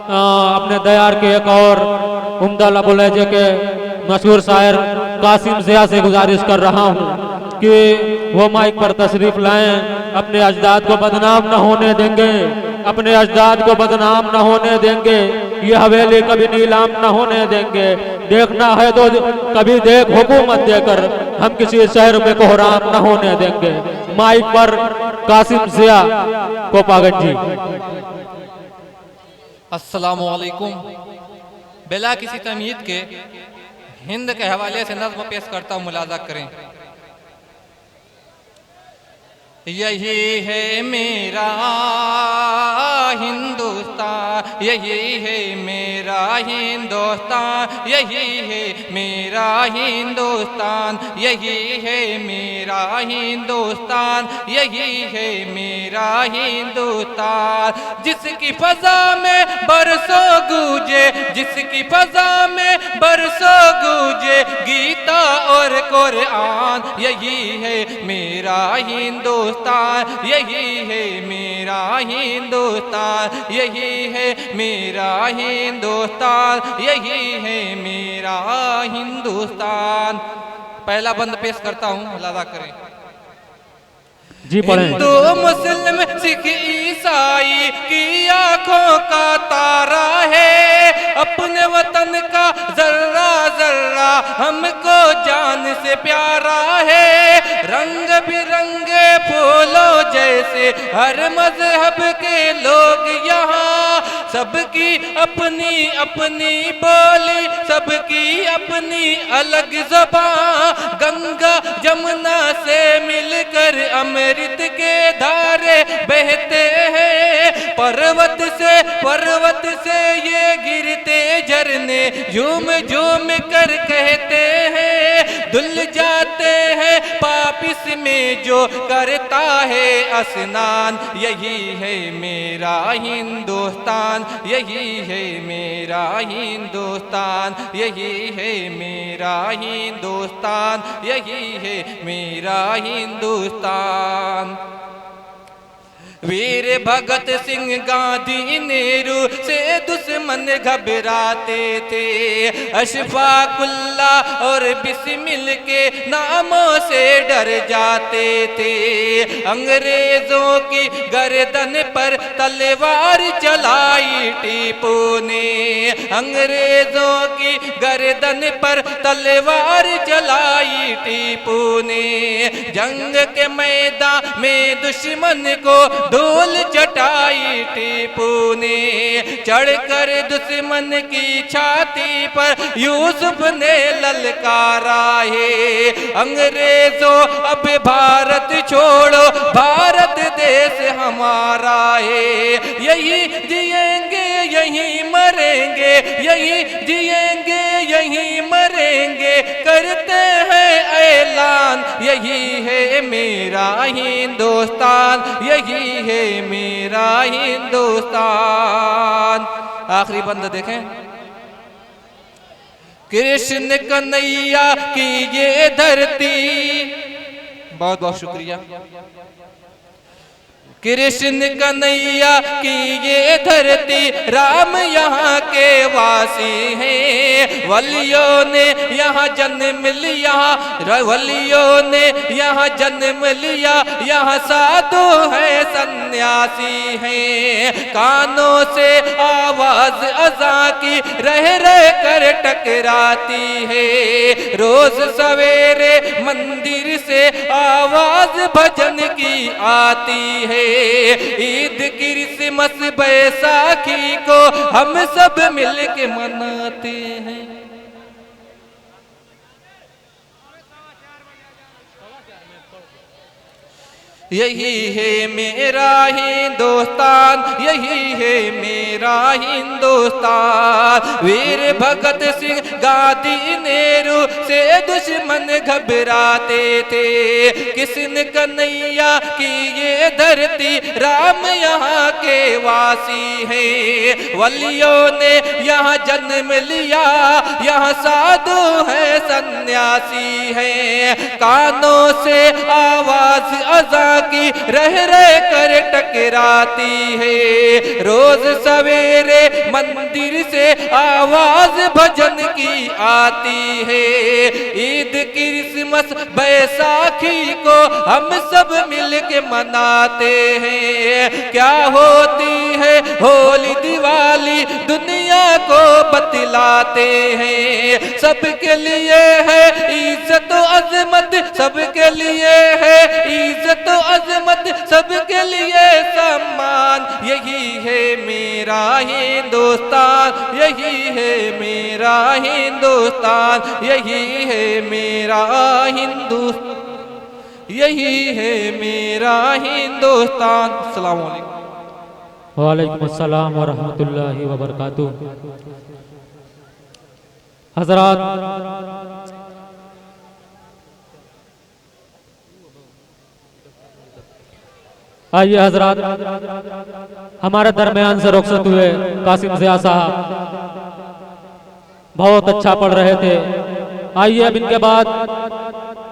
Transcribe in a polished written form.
अपने दयार के एक और उम्दा लबुल लहजे के मशहूर शायर कासिम ज़िया से गुजारिश कर रहा हूँ कि वो माइक पर तशरीफ लाएं। अपने अजदाद को बदनाम न होने देंगे, अपने अजदाद को बदनाम न होने देंगे, ये हवेली कभी नीलाम न होने देंगे। देखना है तो कभी देख हुकूमत देकर, हम किसी शहर में कोहराम न होने देंगे। माइक पर कासिम ज़िया कोपागंज जी। अस्सलामु अलैकुम। बिला किसी तमीद के हिंद के हवाले से नज़्म पेश करता हूँ, मुलाजा करें। यही है मेरा हिंदुस्तान, यही है मेरा हिंदुस्तान, यही है मेरा हिंदुस्तान, यही है मेरा हिंदुस्तान, यही है मेरा हिंदुस्तान। जिसकी फजा में बरसों गूंजे, जिसकी फजा में बरसों गूंजे गीता और कुरान, यही है मेरा हिंदुस्तान, यही है मेरा हिंदुस्तान, यही है मेरा हिंदुस्तान, यही है मेरा हिंदुस्तान। पहला बंद पेश करता हूँ, मुलाजा करें। जी पढ़ें। हिंदू मुस्लिम सिख ईसाई की आंखों का तारा है, अपने वतन का जर्रा जर्रा हमको जान से प्यारा है। रंग बिरंगे फूलों जैसे हर मजहब के लोग यहाँ, सबकी अपनी अपनी बोली, सबकी अपनी अलग ज़बान। गंगा जमुना से मिलकर अमृत के धारे बहते हैं, पर्वत से ये गिरते झरने झूम झूम कर कहते हैं, धुल जाते हैं पापिस में जो करता है स्नान। यही है मेरा हिंदुस्तान, यही है मेरा हिंदुस्तान, यही है मेरा हिंदुस्तान, यही है मेरा हिंदुस्तान। वीर भगत सिंह गांधी नेहरू से दुश्मन घबराते थे, अशफाकुल्ला और बिस्मिल के नामों से डर जाते थे। अंग्रेजों की गर्दन पर तलवार चलाई टीपू ने, अंग्रेजों की गर्दन पर तलवार चलाई टीपू ने। जंग के मैदान में दुश्मन को धूल चटाई टीपू ने, चढ़कर दुश्मन की छाती पर यूसुफ ने ललकारा है। अंग्रेजों अब भारत छोड़ो, भारत देश हमारा है। यही जिएंगे यही मरेंगे, यही जिएंगे यही मरेंगे, करते हैं ऐलान। यही है मेरा हिंदुस्तान, यही है मेरा हिंदुस्तान। आखिरी बंद देखें। कृष्ण कन्हैया की ये धरती, बहुत बहुत शुक्रिया। कृष्ण कन्हैया की ये धरती, राम यहाँ के वासी हैं। वलियों ने यहाँ जन्म लिया, वलियों ने यहाँ जन्म लिया, यहाँ साधु है सन्यासी हैं। कानों से आवाज अज़ां की रह रह कर टकराती है, रोज सवेरे मंदिर से आवाज भजन की आती है। ईद क्रिसमस बैसाखी को हम सब मिलके मनाते हैं। यही है मेरा हिंदुस्तान, यही है मेरा हिंदुस्तान। वीर भगत सिंह गांधी नेहरू से दुश्मन घबराते थे। कृष्ण कन्हैया की ये धरती, राम यहाँ के वासी हैं। वलियों ने यहाँ जन्म लिया, यहाँ साधु है सन्यासी हैं। कानों से आवाज अज़ा की रह कर टकराती है। रोज सवेरे मंदिर से आवाज भजन की आती है। ईद क्रिसमस बैसाखी को हम सब मिल के मनाते हैं। क्या होती है होली दिवाली दुनिया को बतलाते हैं। सबके लिए है इज्जत अजमत, सबके लिए है इज्जत अजमत, सबके लिए सम्मान। यही है मेरा हिंदुस्तान, यही है मेरा हिंदुस्तान, यही है मेरा हिंदुस्तान, यही है मेरा हिंदुस्तान। अस्सलाम वालेकुम। वालेकुम अस्सलाम व रहमतुल्लाहि व बरकातुहू। हज़रात, आइए हज़रात, हमारे दरमियान से रुखसत हुए कासिम ज़िया साहब बहुत अच्छा पढ़ रहे थे। आइए अब इनके बाद